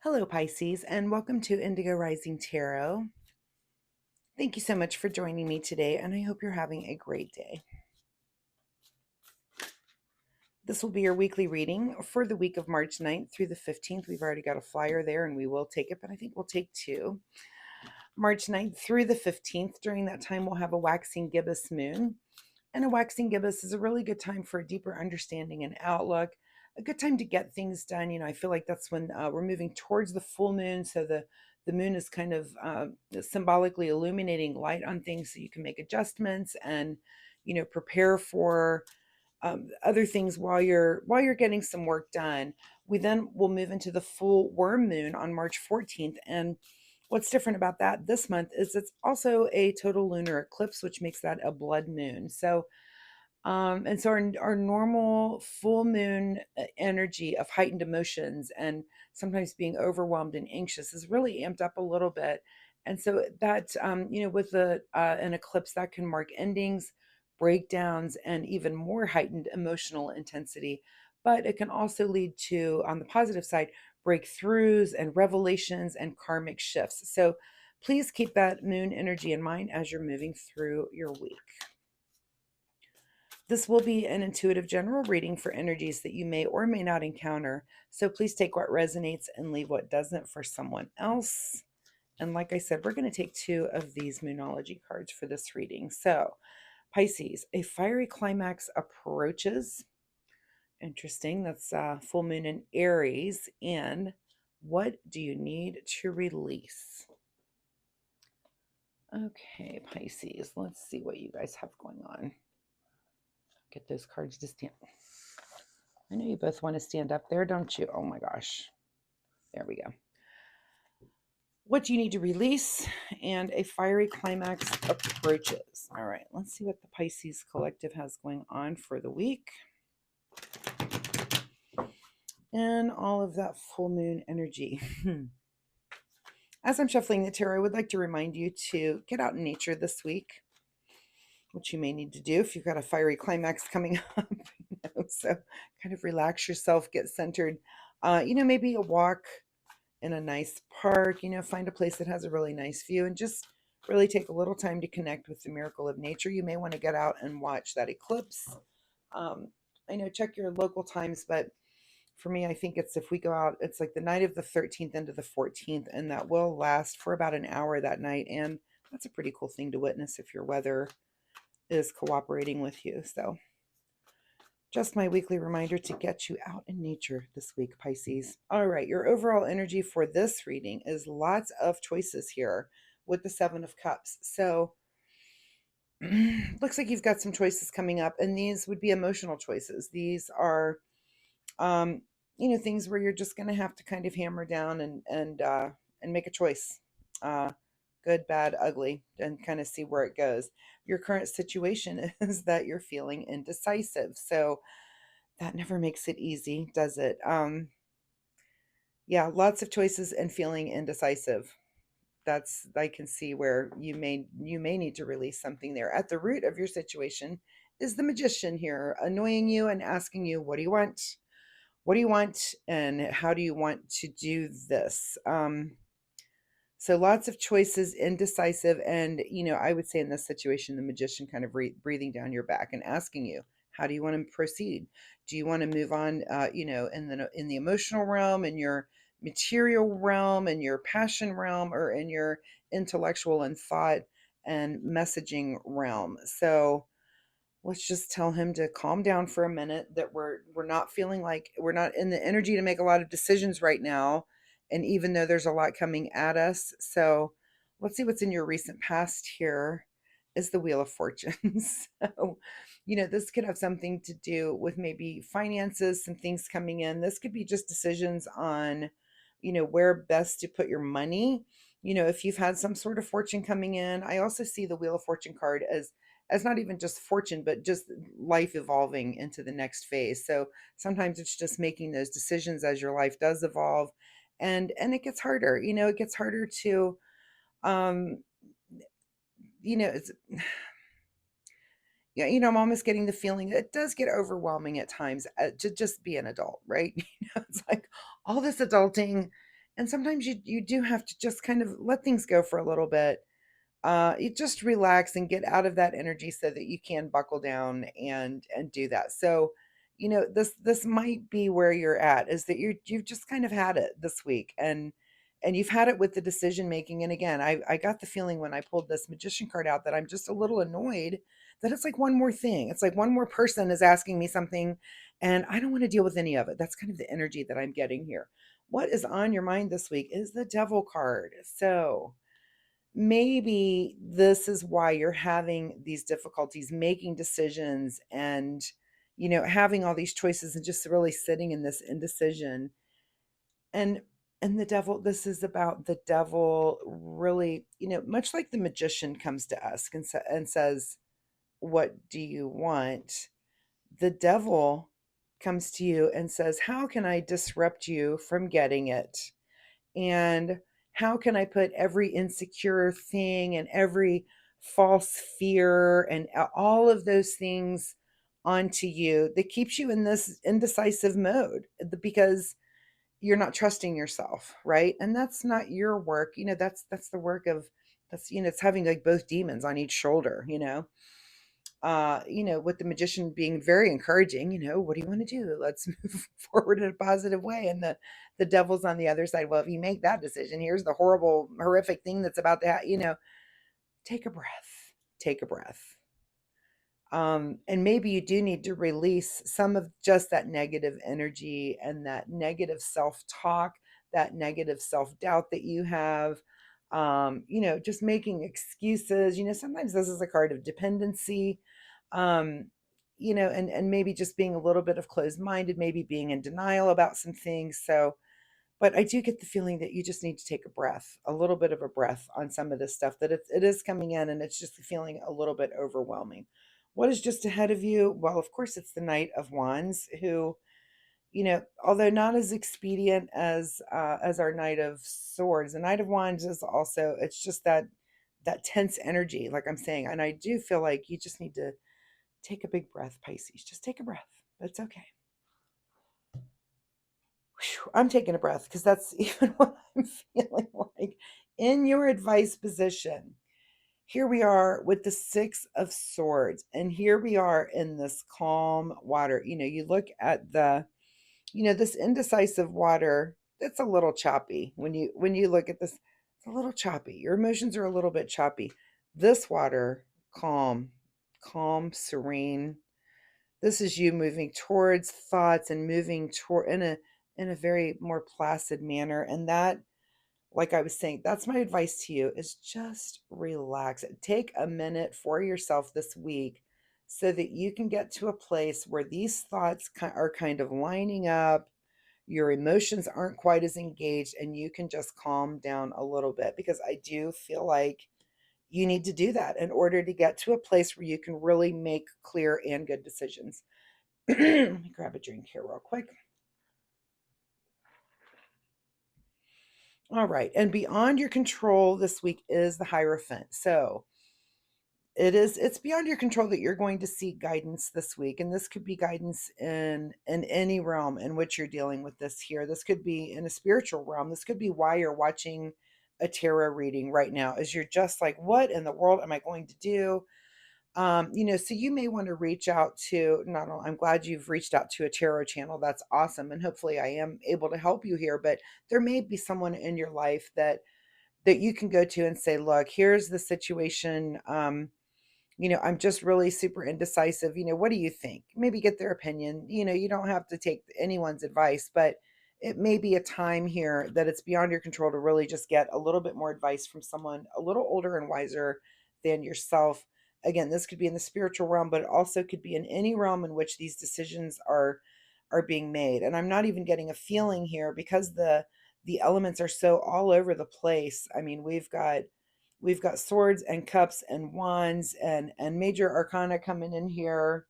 Hello, Pisces, and welcome to Indigo Rising Tarot. Thank you so much for joining me today, and I hope you're having a great day. This will be your weekly reading for the week of March 9th through the 15th. We've already got a flyer there, and we will take it, but I think we'll take two. March 9th through the 15th. During that time, we'll have a waxing gibbous moon. And a waxing gibbous is a really good time for a deeper understanding and outlook, a good time to get things done. I feel like that's when we're moving towards the full moon. So the moon is kind of symbolically illuminating light on things so you can make adjustments and, prepare for other things while you're getting some work done. We then will move into the full worm moon on March 14th. And what's different about that this month is it's also a total lunar eclipse, which makes that a blood moon. So our normal full moon energy of heightened emotions and sometimes being overwhelmed and anxious is really amped up a little bit. And so that, with an eclipse, that can mark endings, breakdowns, and even more heightened emotional intensity. But it can also lead to, on the positive side, breakthroughs and revelations and karmic shifts. So please keep that moon energy in mind as you're moving through your week. This will be an intuitive general reading for energies that you may or may not encounter. So please take what resonates and leave what doesn't for someone else. And like I said, we're going to take two of these Moonology cards for this reading. So, Pisces, a fiery climax approaches. Interesting. That's full moon in Aries. And what do you need to release? Okay, Pisces, let's see what you guys have going on. Get those cards to stand. I know you both want to stand up there, don't you? Oh my gosh. There we go. What do you need to release? And a fiery climax approaches. All right, let's see what the Pisces Collective has going on for the week. And all of that full moon energy. As I'm shuffling the tarot, I would like to remind you to get out in nature this week, which you may need to do if you've got a fiery climax coming up. So kind of relax yourself, get centered. Maybe a walk in a nice park, find a place that has a really nice view and just really take a little time to connect with the miracle of nature. You may want to get out and watch that eclipse. Check your local times, but for me, I think it's if we go out, it's like the night of the 13th into the 14th, and that will last for about an hour that night. And that's a pretty cool thing to witness if your weather is cooperating with you. So just my weekly reminder to get you out in nature this week, Pisces. All right, your overall energy for this reading is lots of choices here with the Seven of Cups. So looks like you've got some choices coming up, and these would be emotional choices. These are, things where you're just going to have to kind of hammer down and make a choice. Good, bad, ugly, and kind of see where it goes. Your current situation is that you're feeling indecisive. So that never makes it easy, does it? Yeah, lots of choices and feeling indecisive. That's, I can see where you may need to release something there. At the root of your situation is the Magician here, annoying you and asking you, what do you want? What do you want? And how do you want to do this? So lots of choices, indecisive. And, I would say in this situation, the Magician kind of breathing down your back and asking you, how do you want to proceed? Do you want to move on, in the emotional realm, in your material realm, in your passion realm, or in your intellectual and thought and messaging realm? So let's just tell him to calm down for a minute, that we're not feeling like we're not in the energy to make a lot of decisions right now, and even though there's a lot coming at us. So let's see what's in your recent past. Here is the Wheel of Fortune. So this could have something to do with maybe finances, some things coming in. This could be just decisions on where best to put your money. If you've had some sort of fortune coming in. I also see the Wheel of Fortune card as not even just fortune, but just life evolving into the next phase. So sometimes it's just making those decisions as your life does evolve, and it gets harder. It gets harder to, um, it's, yeah, I'm almost getting the feeling it does get overwhelming at times to just be an adult, right? It's like all this adulting And sometimes you do have to just kind of let things go for a little bit. You just relax and get out of that energy so that you can buckle down and do that. So, this might be where you're at, is that you've just kind of had it this week, and you've had it with the decision making. And again, I got the feeling when I pulled this magician card out that I'm just a little annoyed that it's like one more thing. It's like one more person is asking me something, and I don't want to deal with any of it. That's kind of the energy that I'm getting here. What is on your mind this week is the devil card. So, maybe this is why you're having these difficulties making decisions, and having all these choices and just really sitting in this indecision. And and the devil, this is about the devil, really, much like the magician comes to us and says, what do you want? The devil comes to you and says, how can I disrupt you from getting it? And how can I put every insecure thing and every false fear and all of those things onto you that keeps you in this indecisive mode? Because you're not trusting yourself, right? And that's not your work. That's the work of, that's, it's having like both demons on each shoulder. With the magician being very encouraging, what do you want to do? Let's move forward in a positive way. And the devil's on the other side. Well, if you make that decision, here's the horrible, horrific thing that's about to happen. Take a breath. Take a breath. And maybe you do need to release some of just that negative energy and that negative self-talk, that negative self-doubt that you have. Just making excuses. Sometimes this is a card of dependency. Um, and maybe just being a little bit of closed-minded, maybe being in denial about some things. So, but I do get the feeling that you just need to take a breath, a little bit of a breath on some of this stuff, that it is coming in and it's just feeling a little bit overwhelming. What is just ahead of you? Well, of course, it's the Knight of Wands, who, although not as expedient as our Knight of Swords, the Knight of Wands is also, it's just that tense energy, like I'm saying. And I do feel like you just need to take a big breath, Pisces. Just take a breath. That's okay. Whew, I'm taking a breath because that's even what I'm feeling like. In your advice position, here we are with the Six of Swords, and here we are in this calm water. You look at this indecisive water. It's a little choppy when you look at this. It's a little choppy. Your emotions are a little bit choppy. This water, calm, calm, serene. This is you moving towards thoughts and moving toward in a very more placid manner. And that, like I was saying, that's my advice to you, is just relax. Take a minute for yourself this week so that you can get to a place where these thoughts are kind of lining up. Your emotions aren't quite as engaged, and you can just calm down a little bit, because I do feel like you need to do that in order to get to a place where you can really make clear and good decisions. Let me grab a drink here real quick. All right. And beyond your control this week is the Hierophant. So it's beyond your control that you're going to seek guidance this week. And this could be guidance in any realm in which you're dealing with this here. This could be in a spiritual realm. This could be why you're watching a tarot reading right now, is you're just like, what in the world am I going to do? So you may want to reach out to, not only, I'm glad you've reached out to a tarot channel. That's awesome. And hopefully I am able to help you here, but there may be someone in your life that you can go to and say, look, here's the situation. I'm just really super indecisive. What do you think? Maybe get their opinion. You don't have to take anyone's advice, but it may be a time here that it's beyond your control to really just get a little bit more advice from someone a little older and wiser than yourself. Again, this could be in the spiritual realm, but it also could be in any realm in which these decisions are being made. And I'm not even getting a feeling here, because the elements are so all over the place. I mean, we've got swords and cups and wands and major arcana coming in here.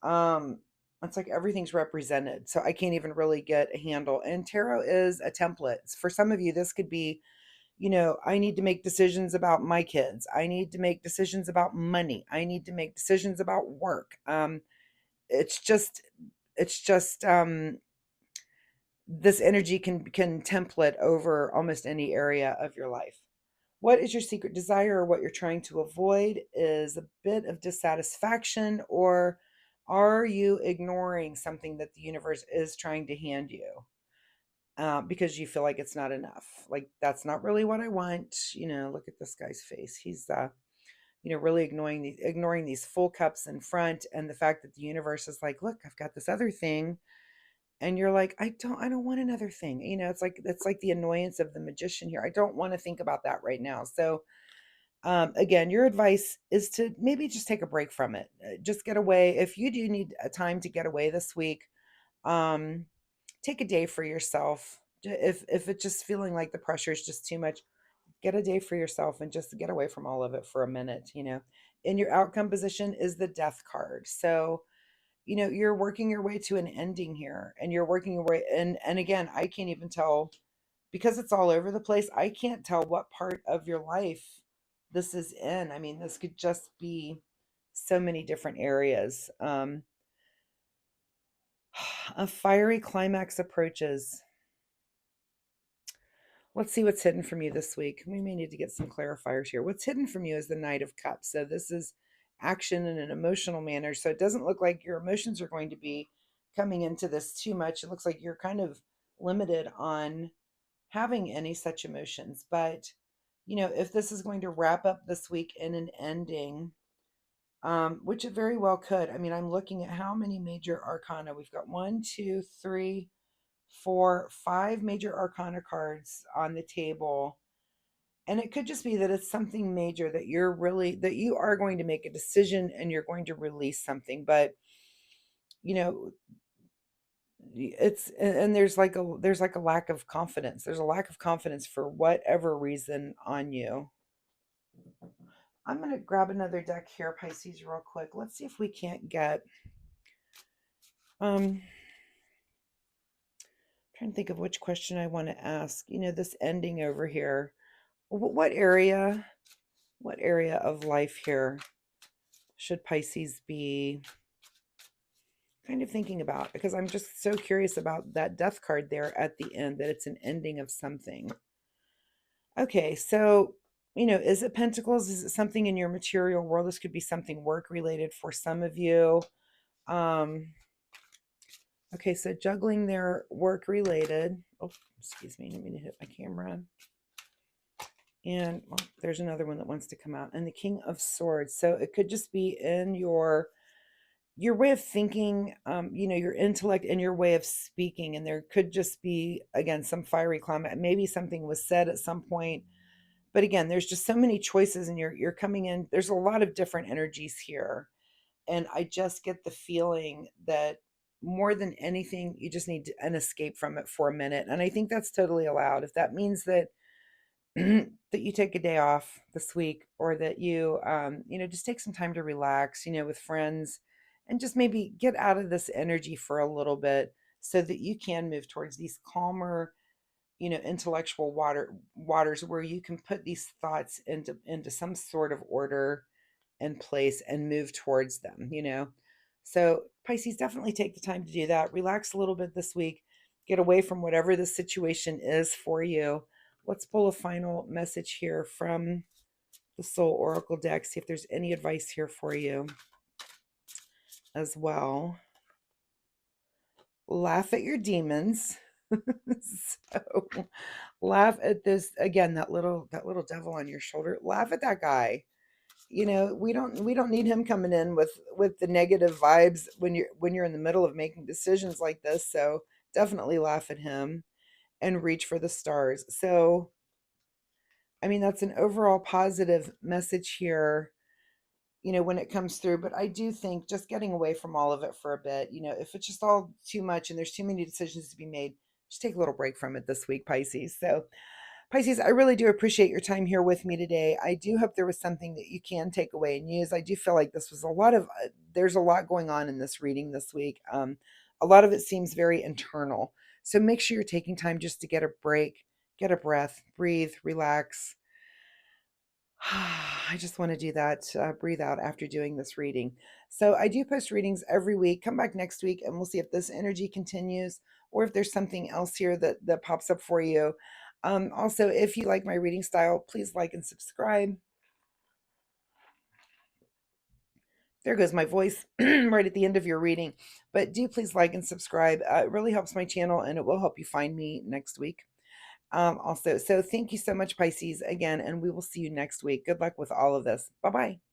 um it's like everything's represented, so I can't even really get a handle. And tarot is a template. For some of you, this could be, I need to make decisions about my kids, I need to make decisions about money, I need to make decisions about work. It's just this energy can template over almost any area of your life. What is your secret desire, or what you're trying to avoid is a bit of dissatisfaction, or are you ignoring something that the universe is trying to hand you, because you feel like it's not enough? Like, that's not really what I want. Look at this guy's face. He's really ignoring these full cups in front, and the fact that the universe is like, look, I've got this other thing, and you're like, I don't want another thing. It's like the annoyance of the magician here. I don't want to think about that right now. So again, your advice is to maybe just take a break from it. Just get away. If you do need a time to get away this week, um, take a day for yourself. If it's just feeling like the pressure is just too much, get a day for yourself and just get away from all of it for a minute. In your outcome position is the death card. So, you're working your way to an ending here, and you're working your way. And again, I can't even tell, because it's all over the place. I can't tell what part of your life this is in. I mean, this could just be so many different areas. A fiery climax approaches. Let's see what's hidden from you this week. We may need to get some clarifiers here. What's hidden from you is the Knight of Cups. So this is action in an emotional manner. So it doesn't look like your emotions are going to be coming into this too much. It looks like you're kind of limited on having any such emotions. But, if this is going to wrap up this week in an ending, which it very well could. I mean, I'm looking at how many major arcana. We've got one, two, three, four, five major arcana cards on the table. And it could just be that it's something major that you are going to make a decision and you're going to release something. But, you know, and there's like a lack of confidence. There's a lack of confidence for whatever reason on you. I'm going to grab another deck here, Pisces, real quick. Let's see if we can't get um trying to think of which question I want to ask. This ending over here. What area of life here should Pisces be kind of thinking about? Because I'm just so curious about that death card there at the end, that it's an ending of something. Okay, so, is it Pentacles? Is it something in your material world? This could be something work related for some of you. Okay, so juggling their work related. Oh, excuse me, I didn't mean to hit my camera. And well, there's another one that wants to come out. And the King of Swords. So it could just be in your way of thinking, your intellect and your way of speaking. And there could just be, again, some fiery climate. Maybe something was said at some point. But again, there's just so many choices, and you're coming in. There's a lot of different energies here. And I just get the feeling that more than anything, you just need an escape from it for a minute. And I think that's totally allowed. If that means that that you take a day off this week, or that you just take some time to relax, with friends, and just maybe get out of this energy for a little bit, so that you can move towards these calmer, intellectual waters, where you can put these thoughts into some sort of order and place and move towards them. So Pisces, definitely take the time to do that. Relax a little bit this week. Get away from whatever the situation is for you. Let's pull a final message here from the Soul Oracle deck. See if there's any advice here for you as well. Laugh at your demons. So laugh at this again, that little devil on your shoulder. Laugh at that guy. We don't need him coming in with the negative vibes when you're in the middle of making decisions like this. So definitely laugh at him and reach for the stars. So I mean, that's an overall positive message here, when it comes through. But I do think just getting away from all of it for a bit, if it's just all too much and there's too many decisions to be made, just take a little break from it this week, Pisces. So Pisces, I really do appreciate your time here with me today. I do hope there was something that you can take away and use. I do feel like this was there's a lot going on in this reading this week. A lot of it seems very internal. So make sure you're taking time just to get a break, get a breath, breathe, relax, I just want to do that, breathe out after doing this reading. So I do post readings every week. Come back next week and we'll see if this energy continues or if there's something else here that pops up for you. Also, if you like my reading style, please like and subscribe. There goes my voice right at the end of your reading. But do please like and subscribe. It really helps my channel and it will help you find me next week. Also, so thank you so much, Pisces, again, and we will see you next week. Good luck with all of this. Bye bye.